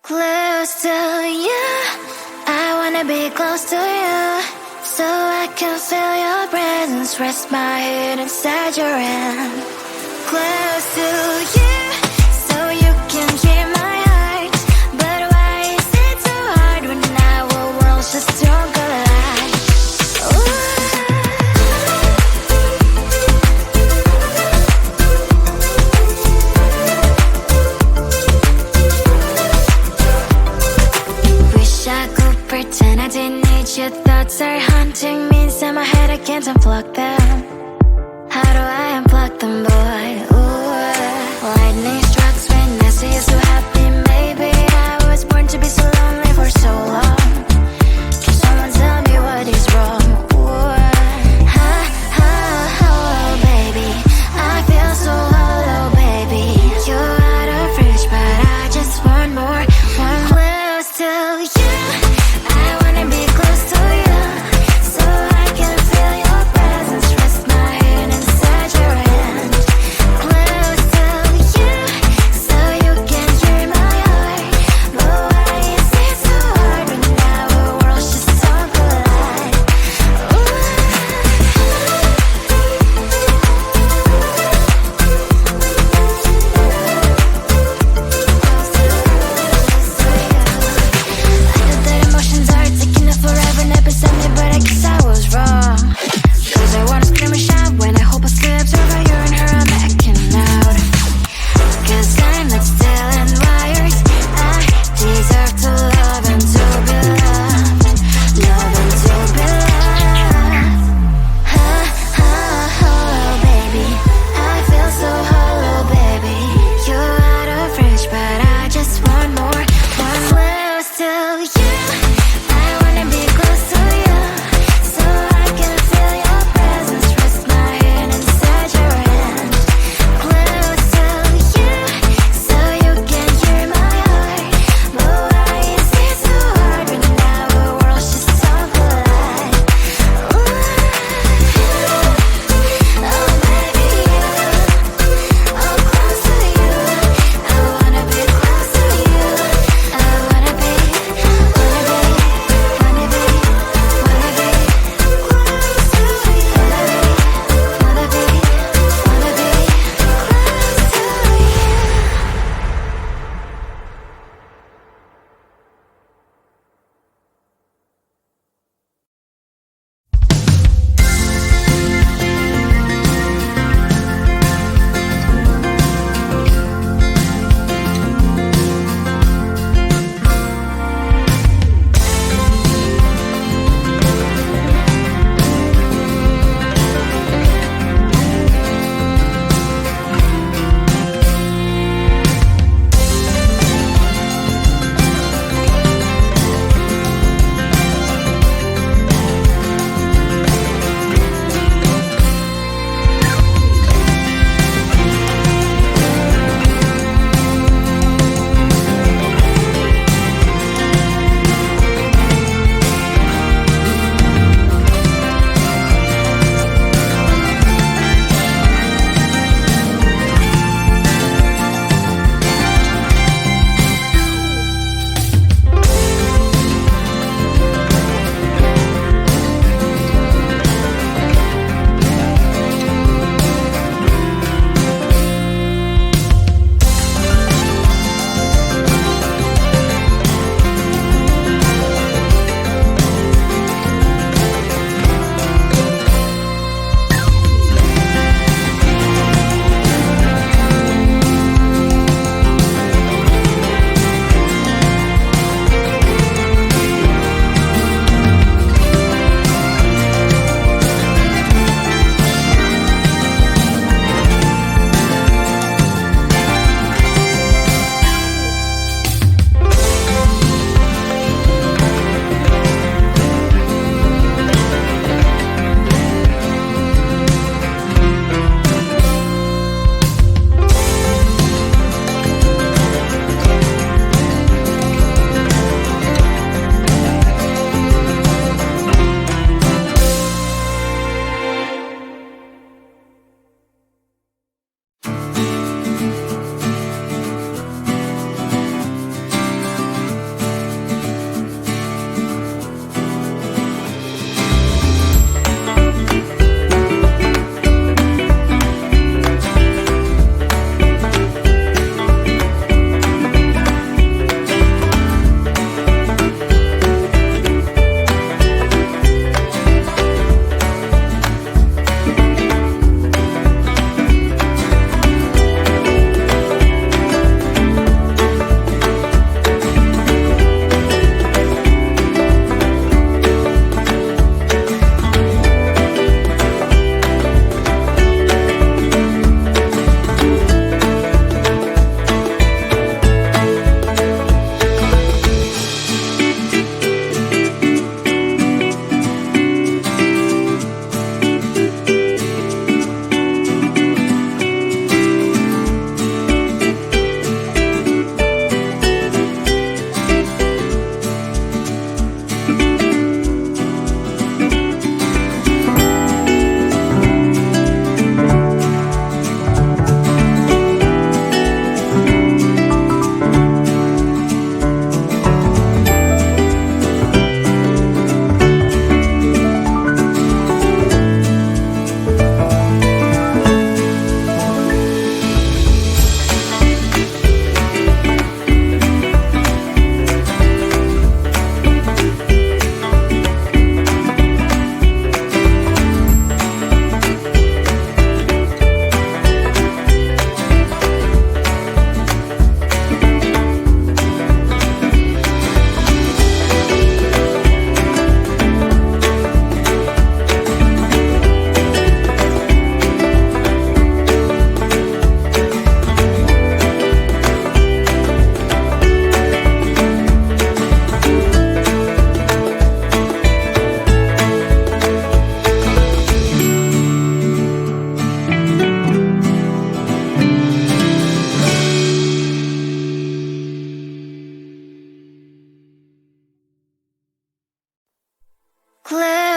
Close to you, I wanna be close to you, so I can feel your presence, rest my head inside your hand. Close to you, so you can hear my heart. But why is it so hard when our worlds just don't collide? Wish I could pretend I didn't need your thoughts are haunting me inside my head, I can't unplug them. How do I unplug them, boy? Ooh, lightning strikes when I see you so happy. Maybe I was born to be so lonely for so long. Can someone tell me what is wrong? Ooh, oh, baby, I feel so hollow, baby. You're out of reach, but I just want more, close to you. I wanna be close to you, so I can feel your presence, rest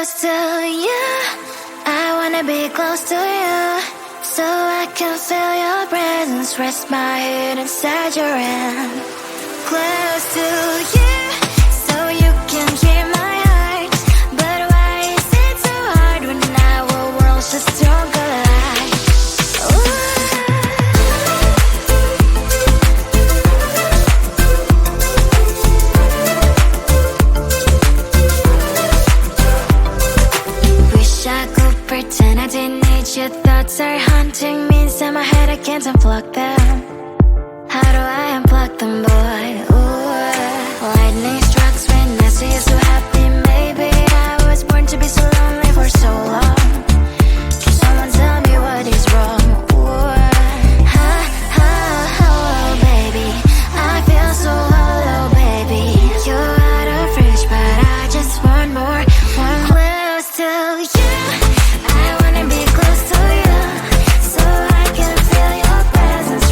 close to you. I wanna be close to you, so I can feel your presence. Rest my head inside your hand. Close to you, so you can keep my heart. But why is it so hard when our worlds just don't collide? Wish I could pretend I didn't need your thoughts are haunting me inside my head. I can't unplug them. How do I unplug them, boy? Ooh, lightning strikes when I see you so happy. Maybe I was born to be so lonely for so long. Can someone tell me what is wrong? Ooh, oh, baby, I feel so hollow, baby. You're out of reach, but I just want more. One close to you. I wanna be close to you, so I can feel your presence.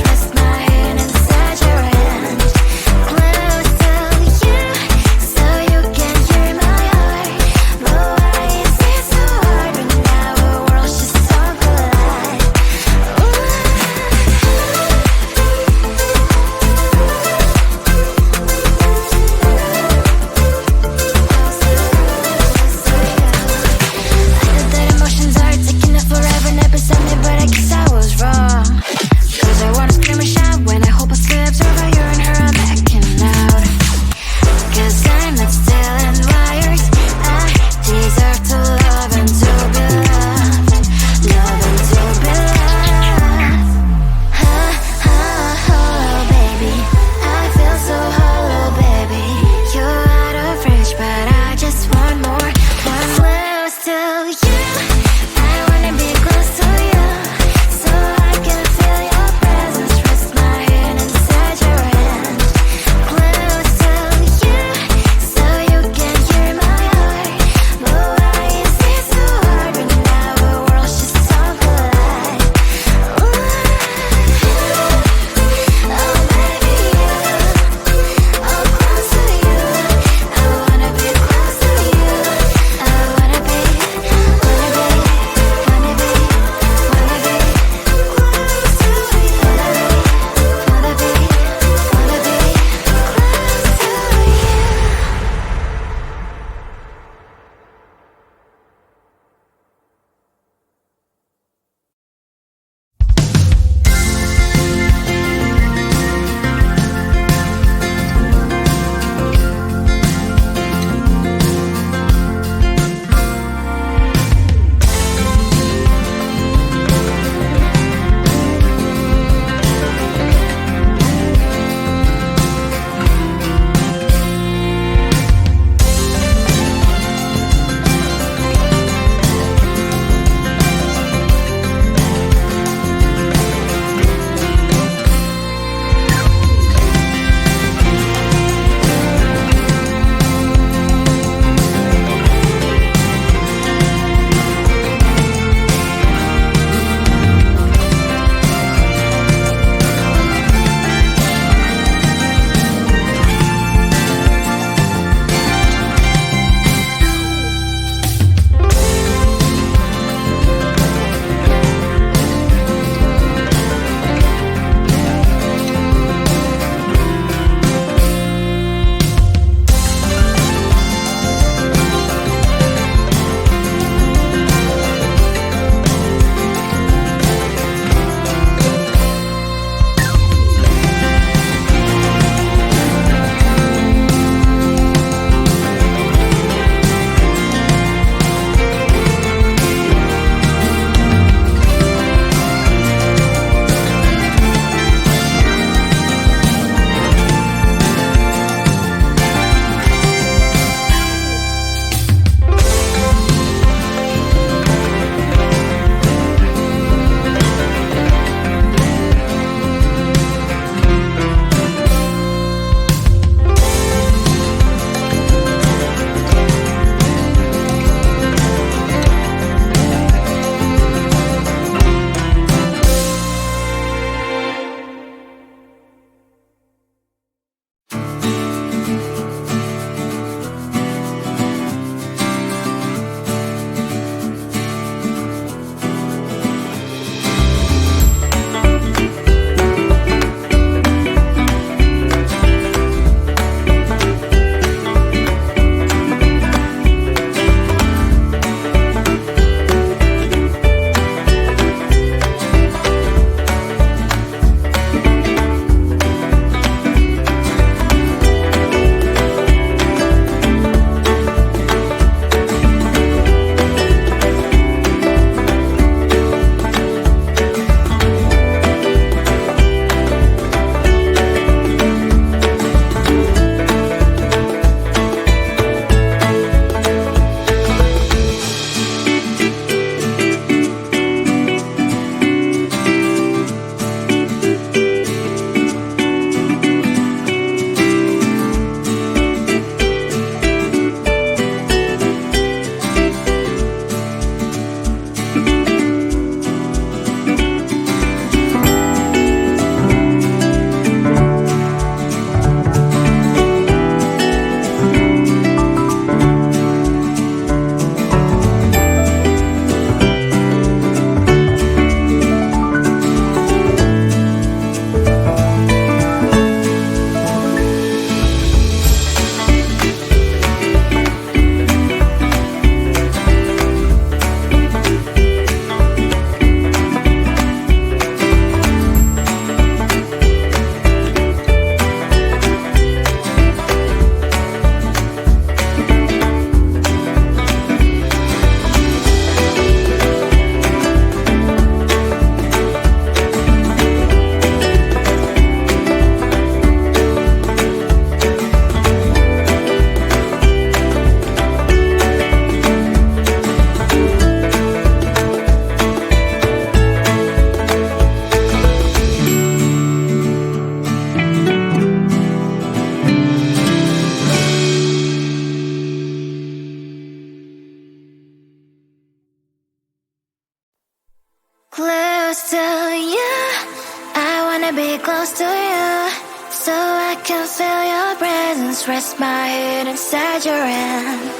close to you, so I can feel your presence. Rest my head inside your hand.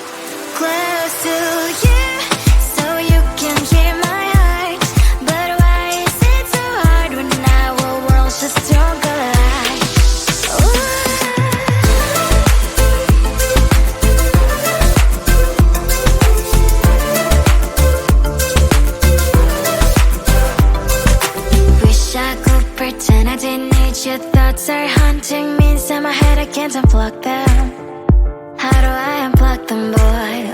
Close to you, so you can hear my heart. But why is it so hard when our worlds just don't collide? Wish I could pretend I didn't need your thoughts are haunting me inside my head. I can't unplug them. How do I unplug them, boy?